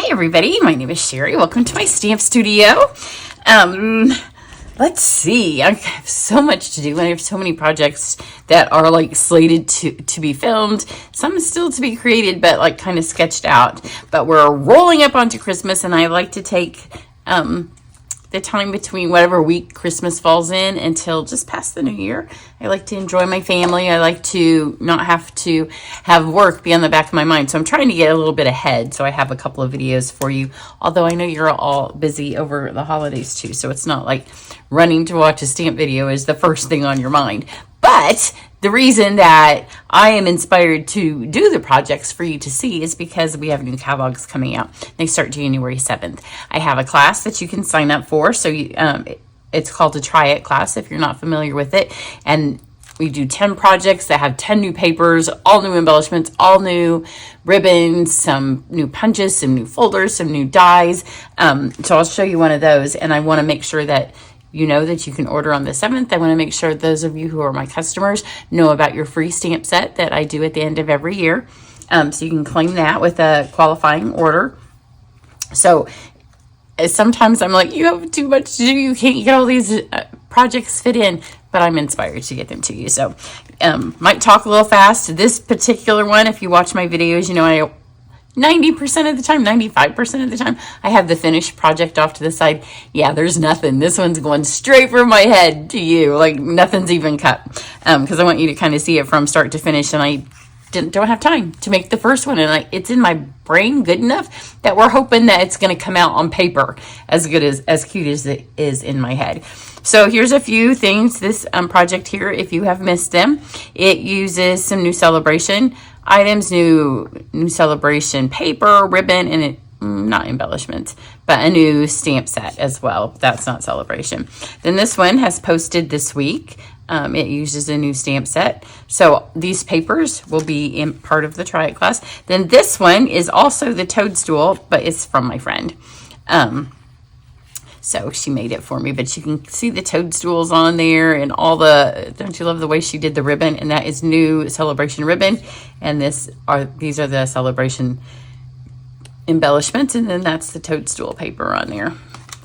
Hi everybody, my name is Sherry. Welcome to my stamp studio. Let's see, I have so much to do and I have so many projects that are like slated to be filmed. Some still to be created, but like kind of sketched out. But we're rolling up onto Christmas and I like to take the time between whatever week Christmas falls in until just past the new year. I like to enjoy my family. I like to not have to have work be on the back of my mind. So I'm trying to get a little bit ahead. So I have a couple of videos for you, although I know you're all busy over the holidays too. So it's not like running to watch a stamp video is the first thing on your mind. But the reason that I am inspired to do the projects for you to see is because we have new catalogs coming out. They start January 7th. I have a class that you can sign up for. So it's called a Try It class if you're not familiar with it. And we do 10 projects that have 10 new papers, all new embellishments, all new ribbons, some new punches, some new folders, some new dies. So I'll show you one of those. And I want to make sure that you know that you can order on the 7th. I want to make sure those of you who are my customers know about your free stamp set that I do at the end of every year. So you can claim that with a qualifying order. So sometimes I'm like, you have too much to do. You can't get all these projects fit in, but I'm inspired to get them to you. So might talk a little fast. This particular one, if you watch my videos, you know I 90% of the time, 95% of the time, I have the finished project off to the side. Yeah, there's nothing. This one's going straight from my head to you. Like nothing's even cut. Because I want you to kind of see it from start to finish. And I don't have time to make the first one. And it's in my brain good enough that we're hoping that it's going to come out on paper as good as cute as it is in my head. So here's a few things. This project here, if you have missed them, it uses some new celebration items, new celebration paper, ribbon, and not embellishments, but a new stamp set as well. That's not celebration. Then this one has posted this week. It uses a new stamp set. So these papers will be in part of the Try It class. Then this one is also the toadstool, but it's from my friend. So she made it for me, but you can see the toadstools on there and all the, don't you love the way she did the ribbon? And that is new celebration ribbon. And these are the celebration embellishments. And then that's the toadstool paper on there.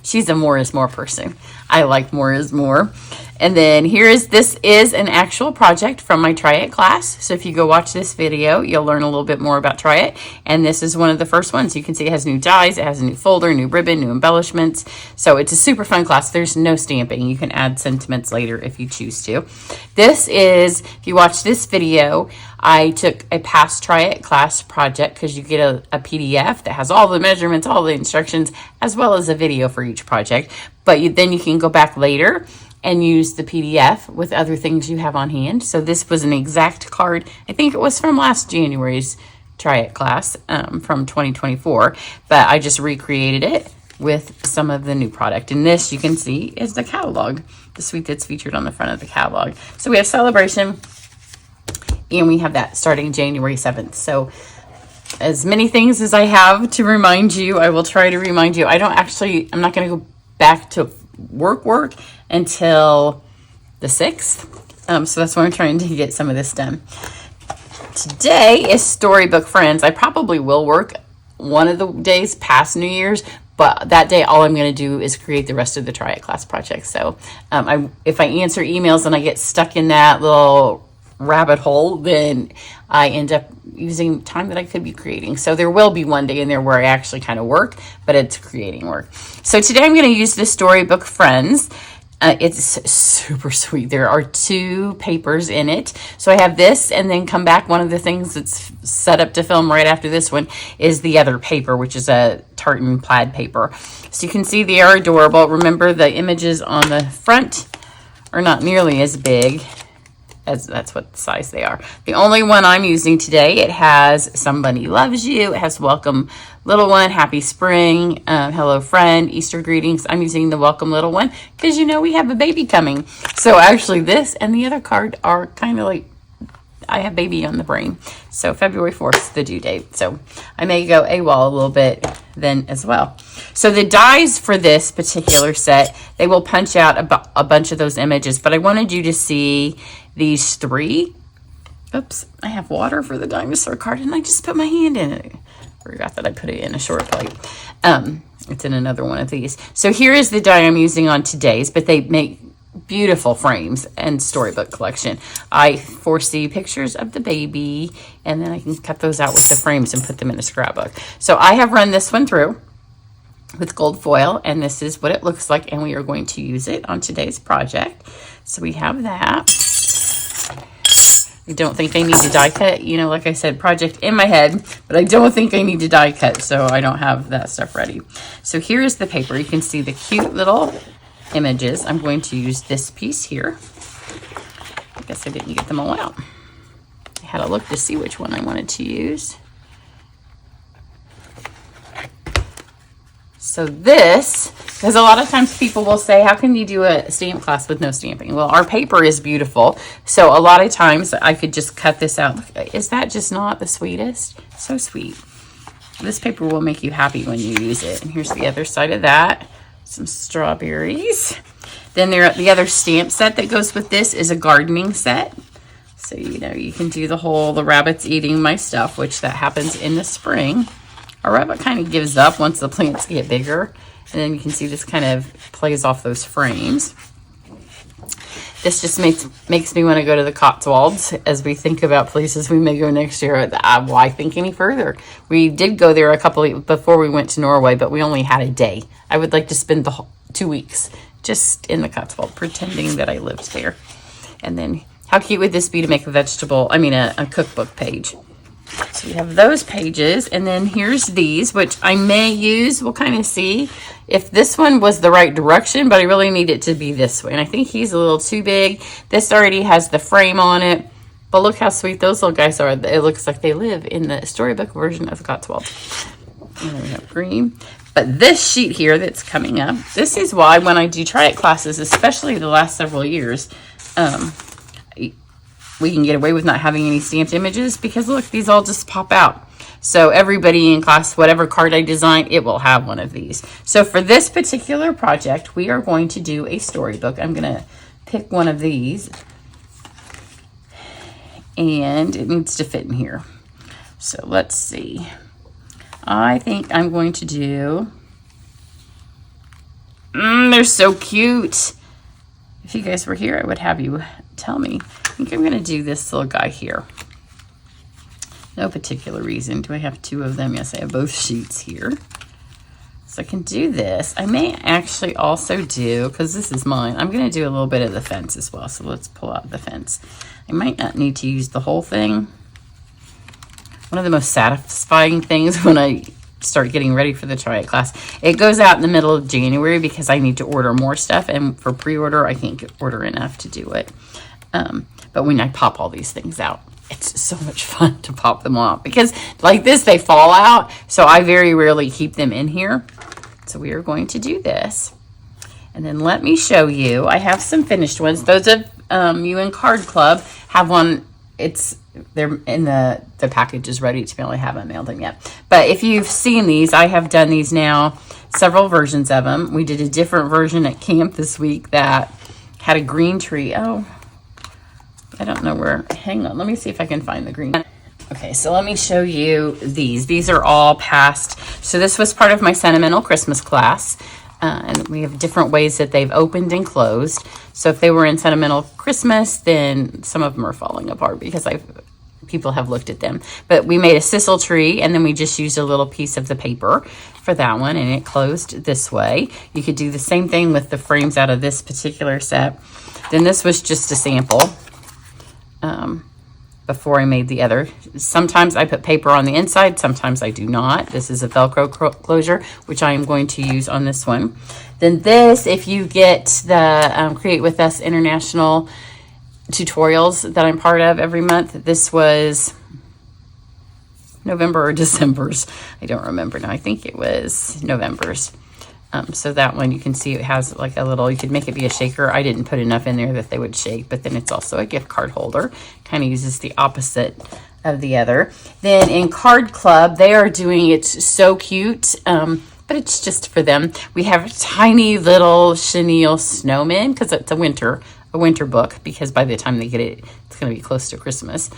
She's a more is more person. I like more is more. And then this is an actual project from my Try It class. So if you go watch this video, you'll learn a little bit more about Try It. And this is one of the first ones. You can see it has new dies, it has a new folder, new ribbon, new embellishments. So it's a super fun class. There's no stamping. You can add sentiments later if you choose to. This is, if you watch this video, I took a past Try It class project because you get a PDF that has all the measurements, all the instructions, as well as a video for each project. But then you can go back later and use the PDF with other things you have on hand. So this was an exact card. I think it was from last January's Try It class from 2024, but I just recreated it with some of the new product. And this you can see is the catalog, the suite that's featured on the front of the catalog. So we have celebration and we have that starting January 7th. So as many things as I have to remind you, I will try to remind you. I'm not going to go back to work until the 6th. So that's why I'm trying to get some of this done. Today is Storybook Friends. I probably will work one of the days past New Year's, but that day all I'm going to do is create the rest of the Try It class project. So if I answer emails and I get stuck in that little rabbit hole, then I end up using time that I could be creating. So there will be one day in there where I actually kind of work, but it's creating work. So today I'm going to use the Storybook Friends. It's super sweet. There are 2 papers in it. So I have this and then come back. One of the things that's set up to film right after this one is the other paper, which is a tartan plaid paper. So you can see they are adorable. Remember, the images on the front are not nearly as big as that's what size they are. The only one I'm using today, it has Somebody Loves You, it has Welcome Little One, Happy Spring, Hello Friend, Easter Greetings. I'm using the Welcome Little One because you know we have a baby coming. So actually this and the other card are kind of like, I have baby on the brain. So February 4th is the due date. So I may go AWOL a little bit then as well. So the dies for this particular set, they will punch out a bunch of those images, but I wanted you to see these 3. Oops, I have water for the dinosaur card and I just put my hand in it. Forgot that I put it in a short plate. It's in another one of these. So here is the die I'm using on today's, but they make beautiful frames and Storybook collection. I foresee pictures of the baby, and then I can cut those out with the frames and put them in a scrapbook. So I have run this one through with gold foil, and this is what it looks like, and we are going to use it on today's project. So we have that. I don't think I need to die cut. You know, like I said, project in my head, but I don't think I need to die cut, so I don't have that stuff ready. So here is the paper. You can see the cute little images. I'm going to use this piece here. I guess I didn't get them all out. I had a look to see which one I wanted to use. So this, because a lot of times people will say, how can you do a stamp class with no stamping? Well, our paper is beautiful. So a lot of times I could just cut this out. Is that just not the sweetest? So sweet. This paper will make you happy when you use it. And here's the other side of that. Some strawberries. Then the other stamp set that goes with this is a gardening set. So, you know, you can do the rabbit's eating my stuff, which that happens in the spring. Our rabbit kind of gives up once the plants get bigger. And then you can see this kind of plays off those frames. This just makes me want to go to the Cotswolds as we think about places we may go next year. Why think any further? We did go there before we went to Norway, but we only had a day. I would like to spend the whole 2 weeks just in the Cotswolds, pretending that I lived there. And then how cute would this be to make a cookbook page? So we have those pages, and then here's these, which I may use. We'll kind of see if this one was the right direction, but I really need it to be this way. And I think he's a little too big. This already has the frame on it, but look how sweet those little guys are. It looks like they live in the Storybook version of the Cotswolds. And then we have green. But this sheet here that's coming up, this is why when I do try it classes, especially the last several years, we can get away with not having any stamped images because look, these all just pop out. So everybody in class, whatever card I design, it will have one of these. So for this particular project, we are going to do a storybook. I'm going to pick one of these, and it needs to fit in here. So let's see. I think I'm going to do, they're so cute. If you guys were here, I would have you tell me. I think I'm going to do this little guy here. No particular reason. Do I have two of them? Yes, I have both sheets here. So I can do this. I may actually also do, because this is mine, I'm going to do a little bit of the fence as well. So let's pull out the fence. I might not need to use the whole thing. One of the most satisfying things when I start getting ready for the Try It class, it goes out in the middle of January because I need to order more stuff, and for pre-order I can't order enough to do it. But when I pop all these things out, it's so much fun to pop them off because like this they fall out, so I very rarely keep them in here. So we are going to do this, and then let me show you. I have some finished ones. Those of you in Card Club have one. They're in the package is ready to mail. I haven't mailed them yet. But if you've seen these, I have done these now, several versions of them. We did a different version at camp this week that had a green tree. Oh, I don't know where. Hang on. Let me see if I can find the green. Okay, so let me show you these. These are all past. So this was part of my Sentimental Christmas class. And we have different ways that they've opened and closed. So if they were in Sentimental Christmas, then some of them are falling apart because people have looked at them. But we made a sisal tree, and then we just used a little piece of the paper for that one, and it closed this way. You could do the same thing with the frames out of this particular set. Then this was just a sample before I made the other. Sometimes I put paper on the inside, sometimes I do not. This is a Velcro closure, which I am going to use on this one. Then this, if you get the Create With Us International tutorials that I'm part of every month, this was November or December's. I don't remember now. I think it was November's. So that one, you can see it has like a little, you could make it be a shaker. I didn't put enough in there that they would shake, but then it's also a gift card holder. Kind of uses the opposite of the other. Then in Card Club, they are doing, it's so cute, but it's just for them. We have tiny little chenille snowmen because it's a winter a winter book because by the time they get it, it's going to be close to Christmas.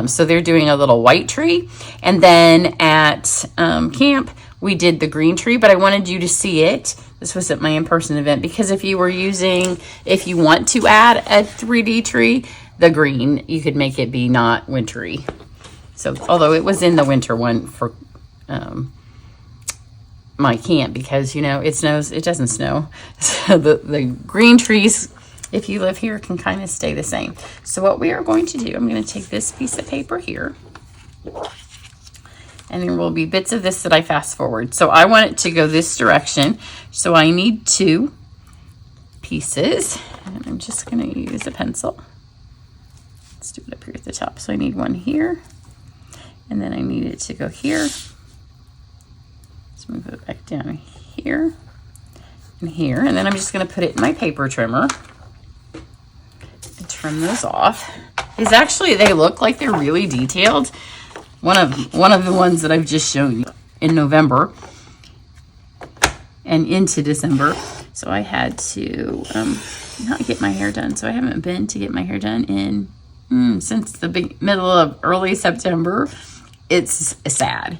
So they're doing a little white tree. And then at camp, we did the green tree, but I wanted you to see it. This was at my in-person event because if you want to add a 3D tree, the green, you could make it be not wintry. So although it was in the winter one for my camp because, you know, it doesn't snow. So the green trees, if you live here, can kind of stay the same. So what we are going to do, I'm going to take this piece of paper here. And there will be bits of this that I fast forward. So I want it to go this direction. So I need 2 pieces. And I'm just going to use a pencil. Let's do it up here at the top. So I need one here. And then I need it to go here. Let's move it back down here and here. And then I'm just going to put it in my paper trimmer and trim those off. These actually, they look like they're really detailed. One of the ones that I've just shown you in November and into December. So I had to not get my hair done. So I haven't been to get my hair done in since the middle of early September. It's sad.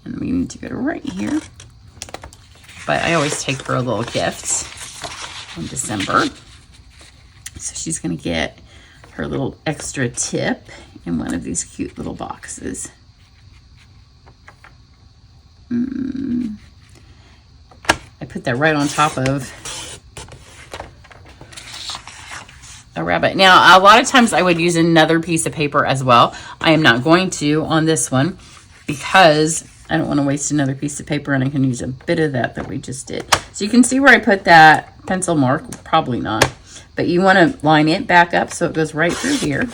And we need to go to right here. But I always take her a little gift in December. So she's going to get her little extra tip in one of these cute little boxes. I put that right on top of a rabbit. Now, a lot of times I would use another piece of paper as well. I am not going to on this one because I don't want to waste another piece of paper, and I can use a bit of that we just did. So you can see where I put that pencil mark. Probably not. But you want to line it back up so it goes right through here.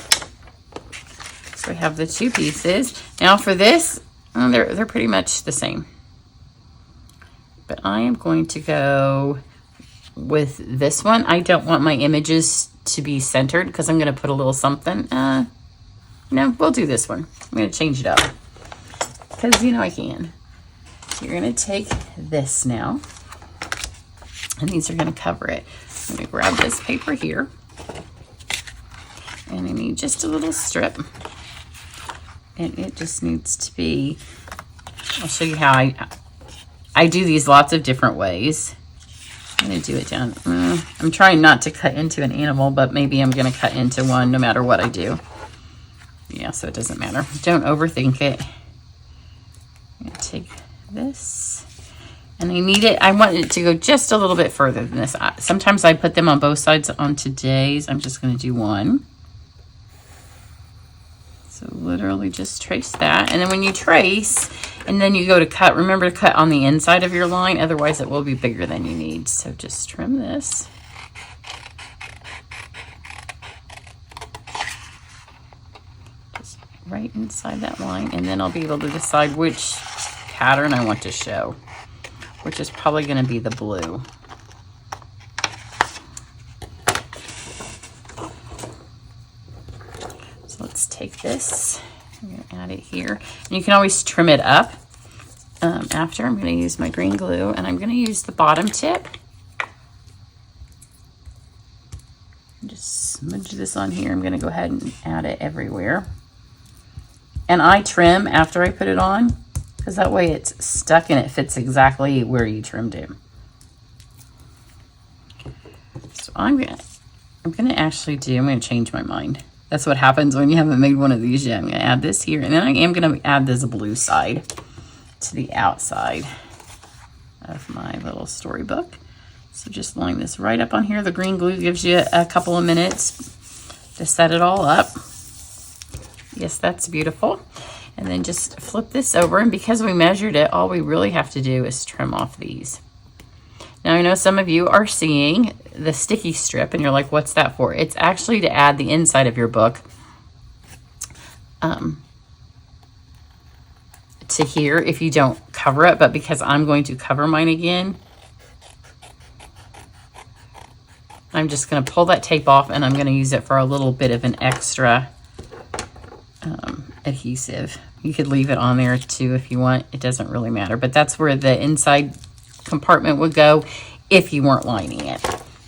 So we have the 2 pieces. Now for this, they're pretty much the same. But I am going to go with this one. I don't want my images to be centered because I'm going to put a little something. No, we'll do this one. I'm going to change it up because, you know, I can. So you're going to take this now, and these are going to cover it. I'm going to grab this paper here, and I need just a little strip. And it just needs to be, I'll show you how I do these lots of different ways. I'm going to do it down. I'm trying not to cut into an animal, but maybe I'm going to cut into one no matter what I do. Yeah, so it doesn't matter. Don't overthink it. I'm going to take this. And I need it, I want it to go just a little bit further than this. Sometimes I put them on both sides. On today's, I'm just going to do one. So literally just trace that. And then when you trace and then you go to cut, remember to cut on the inside of your line. Otherwise it will be bigger than you need. So just trim this. Just right inside that line. And then I'll be able to decide which pattern I want to show, which is probably going to be the blue. So let's take this, I'm going to add it here. And you can always trim it up after. I'm going to use my green glue, and I'm going to use the bottom tip. Just smudge this on here. I'm going to go ahead and add it everywhere. And I trim after I put it on, because that way it's stuck and it fits exactly where you trimmed it. So I'm gonna actually I'm gonna change my mind. That's what happens when you haven't made one of these yet. I'm gonna add this here, and then I am gonna add this blue side to the outside of my little storybook. So just line this right up on here. The green glue gives you a couple of minutes to set it all up. Yes, that's beautiful. And then just flip this over, and because we measured it, all we really have to do is trim off these. Now, I know some of you are seeing the sticky strip, and you're like, what's that for? It's actually to add the inside of your book to here if you don't cover it, but because I'm going to cover mine again, I'm just going to pull that tape off, and I'm going to use it for a little bit of an extra adhesive. You could leave it on there too if you want. It doesn't really matter, but that's where the inside compartment would go if you weren't lining it.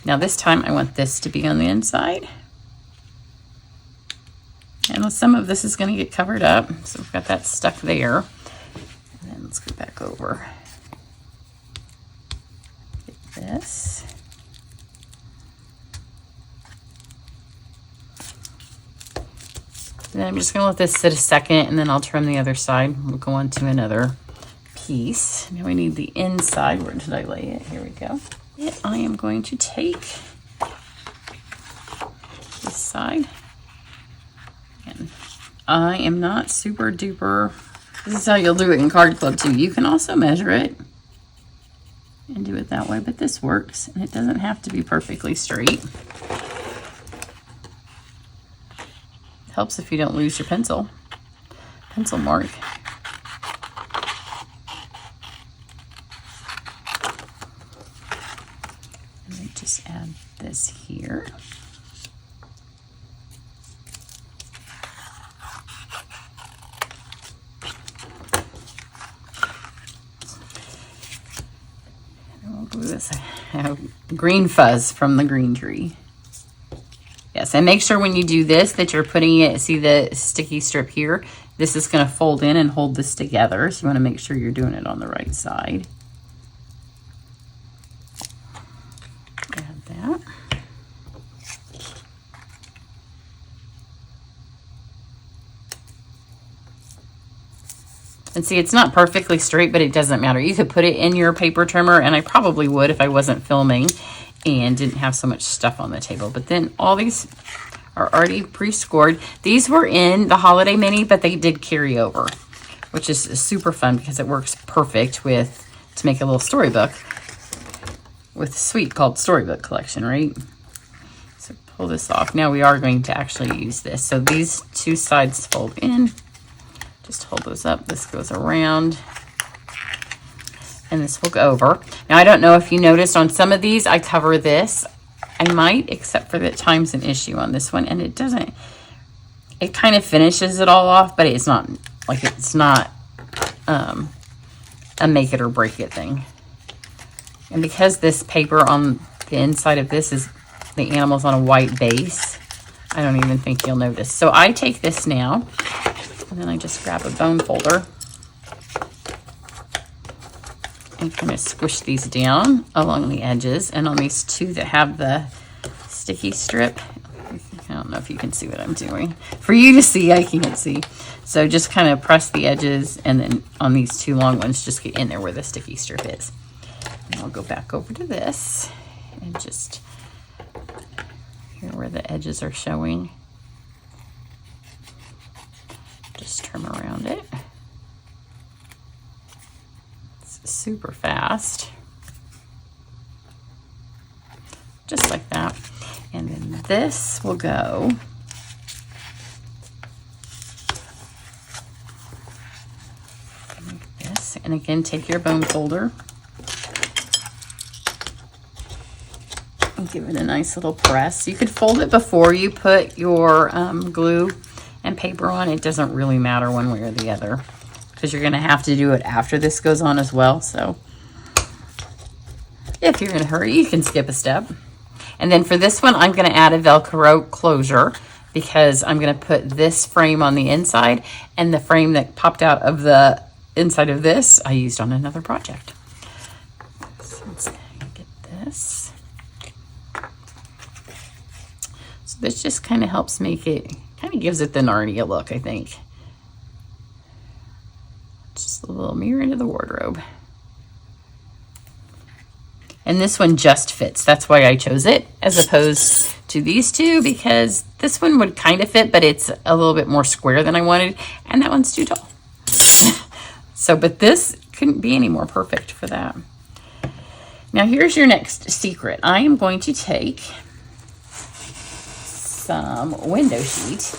Now this time I want this to be on the inside. And some of this is going to get covered up. So we've got that stuck there. And then let's go back over. Get this. And then I'm just going to let this sit a second, and then I'll trim the other side. We'll go on to another piece. Now we need the inside. Where did I lay it? Here we go. I am going to take this side. And I am not super duper. This is how you'll do it in Card Club too. You can also measure it and do it that way, but this works, and it doesn't have to be perfectly straight. Helps if you don't lose your pencil mark. And then just add this here. And we'll glue this green fuzz from the green tree. Yes, and make sure when you do this that you're putting it, see the sticky strip here? This is going to fold in and hold this together. So you want to make sure you're doing it on the right side. Add that. And see, it's not perfectly straight, but it doesn't matter. You could put it in your paper trimmer, and I probably would if I wasn't filming and didn't have so much stuff on the table. But then all these are already pre-scored. These were in the holiday mini, but they did carry over, which is super fun because it works perfect with to make a little storybook with a suite called Storybook Collection, right? So pull this off. Now we are going to actually use this. So these two sides fold in. Just hold those up. This goes around. And this will go over. Now, I don't know if you noticed on some of these, I cover this. I might, except for that time's an issue on this one. And it doesn't, it kind of finishes it all off, but it's not, like it's not a make it or break it thing. And because this paper on the inside of this is the animals on a white base, I don't even think you'll notice. So I take this now, and then I just grab a bone folder and kind of squish these down along the edges. And on these two that have the sticky strip, I don't know if you can see what I'm doing. For you to see, I can't see. So just kind of press the edges, and then on these two long ones, just get in there where the sticky strip is. And I'll go back over to this and just here where the edges are showing. Just trim around it. Super fast, just like that. And then this will go like this. And again, take your bone folder and give it a nice little press. You could fold it before you put your glue and paper on. It doesn't really matter one way or the other, because you're going to have to do it after this goes on as well. So if you're in a hurry, you can skip a step. And then for this one, I'm going to add a Velcro closure because I'm going to put this frame on the inside, and the frame that popped out of the inside of this I used on another project. So let's get this. So this just kind of helps make it, kind of gives it the Narnia look, I think. Just a little mirror into the wardrobe. And this one just fits. That's why I chose it as opposed to these two, because this one would kind of fit, but it's a little bit more square than I wanted. And that one's too tall. So, but this couldn't be any more perfect for that. Now here's your next secret. I am going to take some window sheet.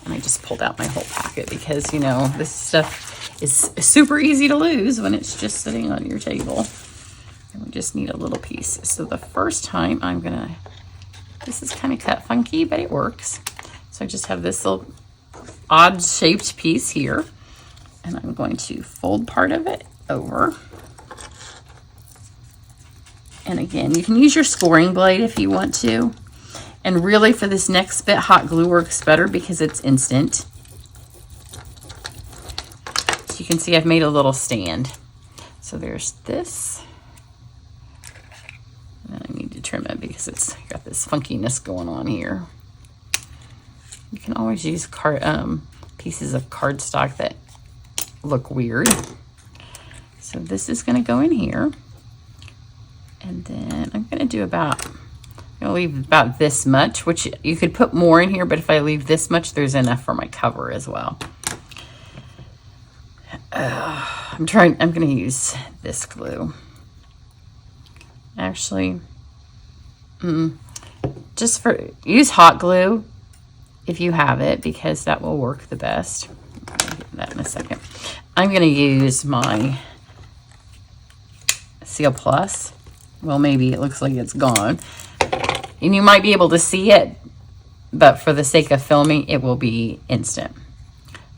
And I just pulled out my whole packet because, you know, this stuff is super easy to lose when it's just sitting on your table. And we just need a little piece. So the first time I'm gonna, this is kind of cut funky, but it works. So I just have this little odd shaped piece here, and I'm going to fold part of it over. And again, you can use your scoring blade if you want to. And really for this next bit, hot glue works better because it's instant. So you can see I've made a little stand. So there's this. And I need to trim it because it's got this funkiness going on here. You can always use pieces of cardstock that look weird. So this is going to go in here. And then I'm going to do about, I'm going to leave about this much, which you could put more in here, but if I leave this much, there's enough for my cover as well. I'm going to use this glue. Actually, use hot glue if you have it, because that will work the best. I'll get that in a second. I'm going to use my Seal Plus. Well, maybe it looks like it's gone. And you might be able to see it, but for the sake of filming, it will be instant.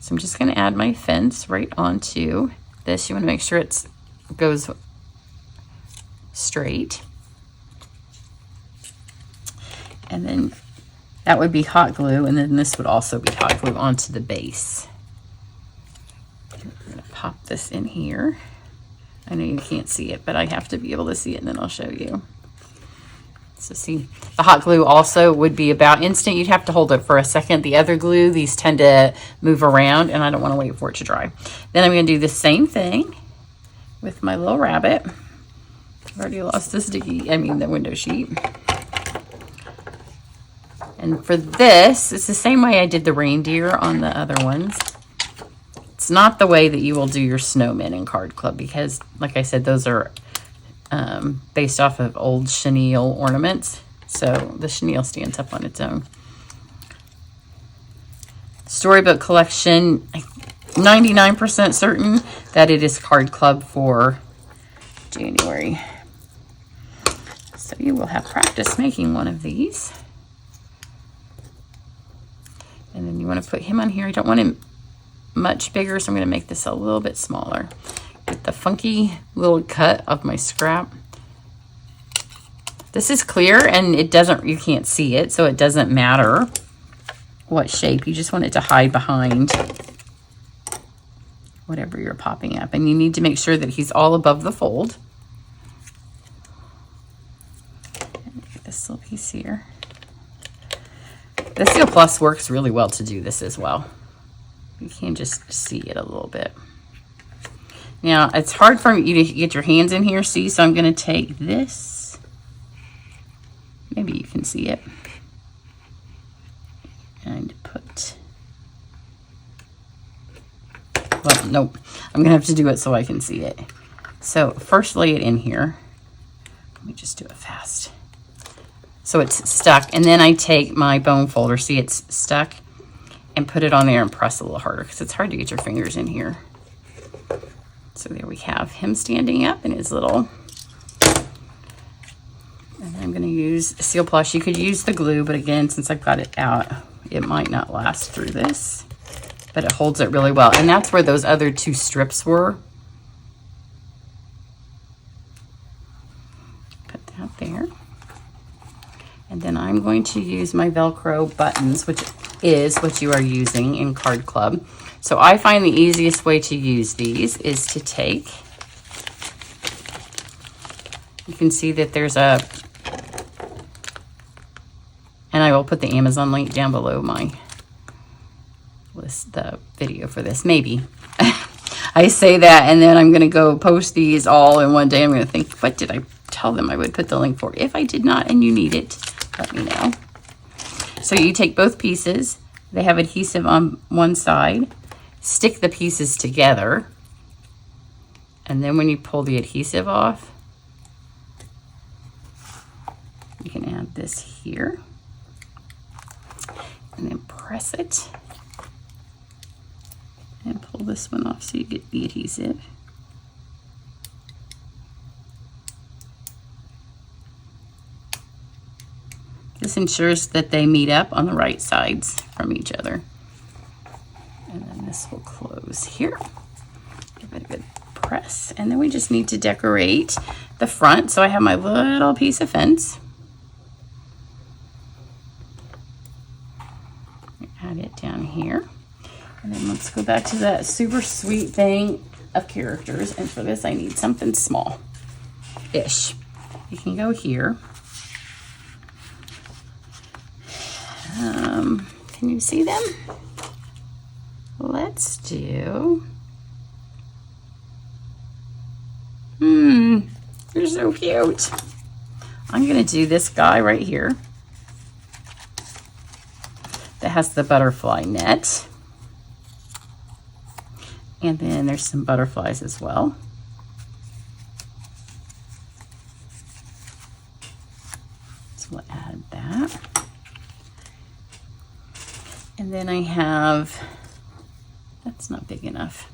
So I'm just going to add my fence right onto this. You want to make sure it goes straight. And then that would be hot glue, and then this would also be hot glue onto the base. I'm going to pop this in here. I know you can't see it, but I have to be able to see it, and then I'll show you. So see, the hot glue also would be about instant. You'd have to hold it for a second. The other glue, these tend to move around, and I don't want to wait for it to dry. Then I'm going to do the same thing with my little rabbit. I've already lost the window sheet. And for this, it's the same way I did the reindeer on the other ones. It's not the way that you will do your snowmen in Card Club because, like I said, those are based off of old chenille ornaments. So the chenille stands up on its own. Storybook collection, 99% certain that it is Card Club for January. So you will have practice making one of these. And then you want to put him on here. I don't want him much bigger, so I'm going to make this a little bit smaller. Get the funky little cut of my scrap. This is clear and you can't see it, so it doesn't matter what shape. You just want it to hide behind whatever you're popping up. And you need to make sure that he's all above the fold. Get this little piece here. The Seal Plus works really well to do this as well. You can just see it a little bit. Now, it's hard for you to get your hands in here, see? So I'm going to take this. Maybe you can see it. And put... Well, nope. I'm going to have to do it so I can see it. So first lay it in here. Let me just do it fast. So it's stuck. And then I take my bone folder. See, it's stuck. And put it on there and press a little harder because it's hard to get your fingers in here. So there we have him standing up in his little... And I'm going to use Seal Plus. You could use the glue, but again, since I've got it out, it might not last through this. But it holds it really well. And that's where those other two strips were. Put that there. And then I'm going to use my Velcro buttons, which is what you are using in Card Club. So I find the easiest way to use these is to take, you can see that there's a, and I will put the Amazon link down below my list, the video for this, maybe. I say that and then I'm going to go post these all in one day. I'm going to think, what did I tell them I would put the link for? If I did not and you need it, let me know. So you take both pieces. They have adhesive on one side. Stick the pieces together. And then when you pull the adhesive off, you can add this here. And then press it. And pull this one off so you get the adhesive. This ensures that they meet up on the right sides from each other. And then this will close here. Give it a good press. And then we just need to decorate the front. So I have my little piece of fence. Add it down here. And then let's go back to that super sweet thing of characters. And for this, I need something small-ish. You can go here. Can you see them? Let's do... They're so cute. I'm going to do this guy right here that has the butterfly net. And then there's some butterflies as well. So we'll add that. And then I have, that's not big enough.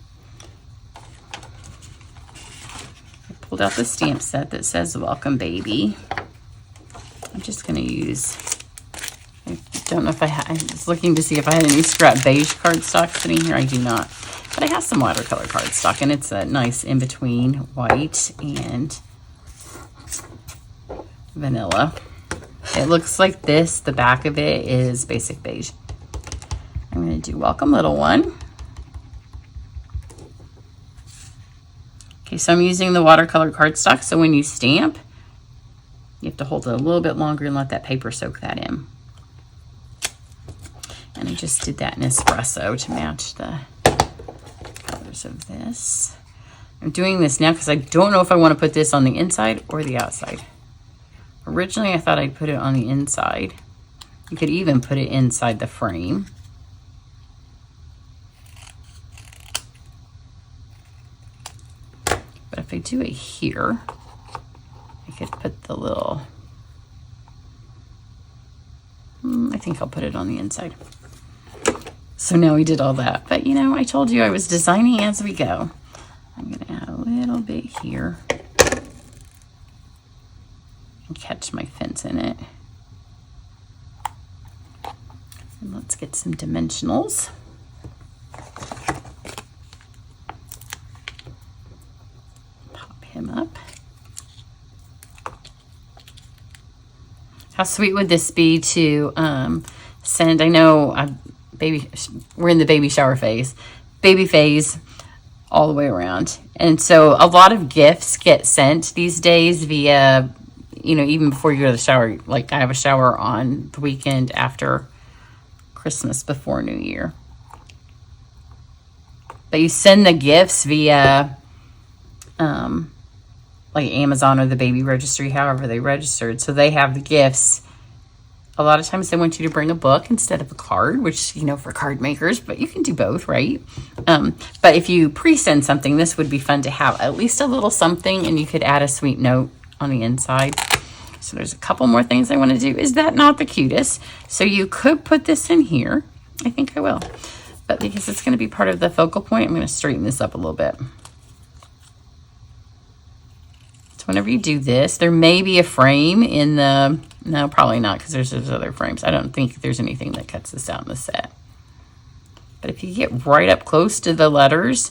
I pulled out the stamp set that says Welcome Baby. I'm just going to use, I don't know if I was looking to see if I had any scrap beige cardstock sitting here. I do not. But I have some watercolor cardstock, and it's a nice in-between white and vanilla. It looks like this. The back of it is basic beige. I'm going to do Welcome Little One. Okay, so I'm using the watercolor cardstock, so when you stamp, you have to hold it a little bit longer and let that paper soak that in. And I just did that in espresso to match the colors of this. I'm doing this now because I don't know if I want to put this on the inside or the outside. Originally, I thought I'd put it on the inside. You could even put it inside the frame. But if I do it here, I could put the little, I think I'll put it on the inside. So now we did all that. But you know, I told you I was designing as we go. I'm going to add a little bit here and catch my fence in it. And let's get some dimensionals. Him up. How sweet would this be to send? I know we're in the baby shower phase, baby phase all the way around, and so a lot of gifts get sent these days via, you know, even before you go to the shower. Like I have a shower on the weekend after Christmas, before New Year, but you send the gifts via like Amazon or the baby registry, however they registered. So they have the gifts. A lot of times they want you to bring a book instead of a card, which, you know, for card makers, but you can do both, right? But if you pre-send something, this would be fun to have at least a little something, and you could add a sweet note on the inside. So there's a couple more things I want to do. Is that not the cutest? So you could put this in here. I think I will. But because it's going to be part of the focal point, I'm going to straighten this up a little bit. So whenever you do this, there may be a frame in the, no, probably not, because there's other frames. I don't think there's anything that cuts this out in the set. But if you get right up close to the letters,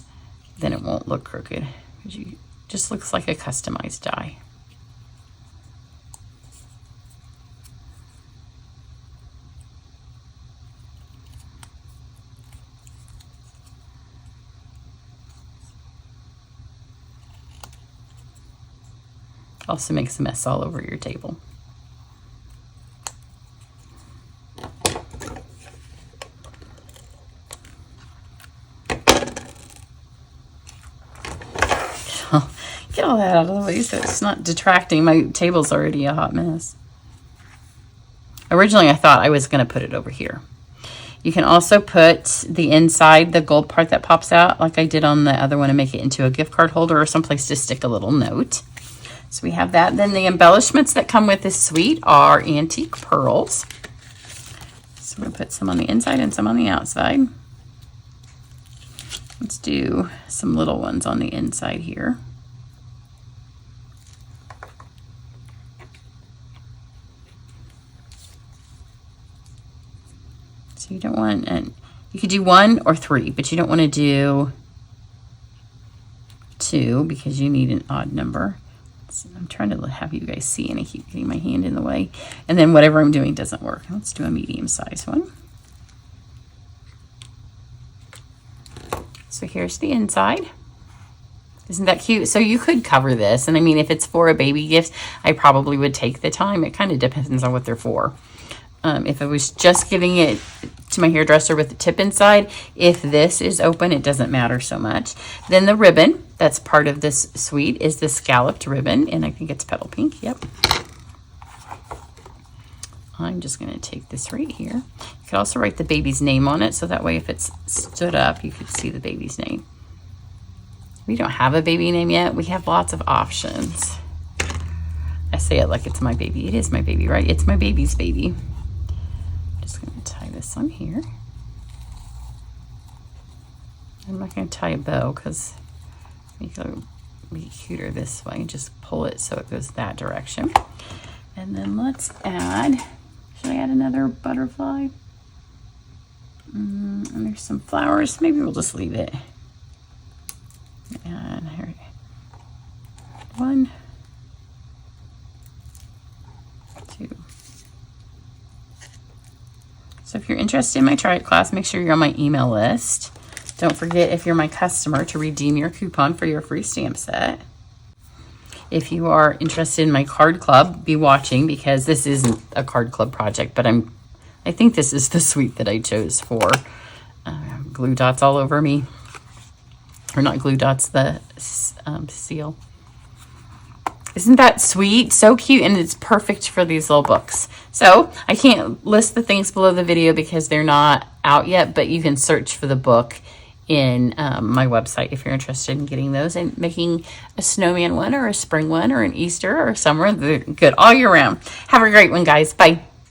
then it won't look crooked. It just looks like a customized die. Also makes a mess all over your table. Get all that out of the way so it's not detracting. My table's already a hot mess. Originally, I thought I was going to put it over here. You can also put the inside, the gold part that pops out, like I did on the other one, and make it into a gift card holder or someplace to stick a little note. So we have that. Then the embellishments that come with this suite are antique pearls. So we're going to put some on the inside and some on the outside. Let's do some little ones on the inside here. So you don't want, and you could do 1 or 3, but you don't want to do 2 because you need an odd number. So I'm trying to have you guys see, and I keep getting my hand in the way. And then whatever I'm doing doesn't work. Let's do a medium-sized one. So here's the inside. Isn't that cute? So you could cover this. And I mean, if it's for a baby gift, I probably would take the time. It kind of depends on what they're for. If I was just giving it to my hairdresser with the tip inside, if this is open, it doesn't matter so much. Then the ribbon that's part of this suite is the scalloped ribbon, and I think it's petal pink. Yep. I'm just going to take this right here. You could also write the baby's name on it, so that way if it's stood up, you could see the baby's name. We don't have a baby name yet. We have lots of options. I say it like it's my baby. It is my baby, right? It's my baby's baby. Just going to tie this on here. I'm not going to tie a bow because it will be cuter this way. Just pull it so it goes that direction. And then let's add, should I add another butterfly? And there's some flowers. Maybe we'll just leave it. And here, 1, 2. So if you're interested in my Try It class, make sure you're on my email list. Don't forget, if you're my customer, to redeem your coupon for your free stamp set. If you are interested in my card club, be watching, because this isn't a card club project, but I think this is the suite that I chose for. Glue dots all over me. Or not glue dots, the seal. Isn't that sweet? So cute, and it's perfect for these little books. So I can't list the things below the video because they're not out yet, but you can search for the book in my website if you're interested in getting those and making a snowman one or a spring one or an Easter or summer. They're good all year round. Have a great one, guys. Bye.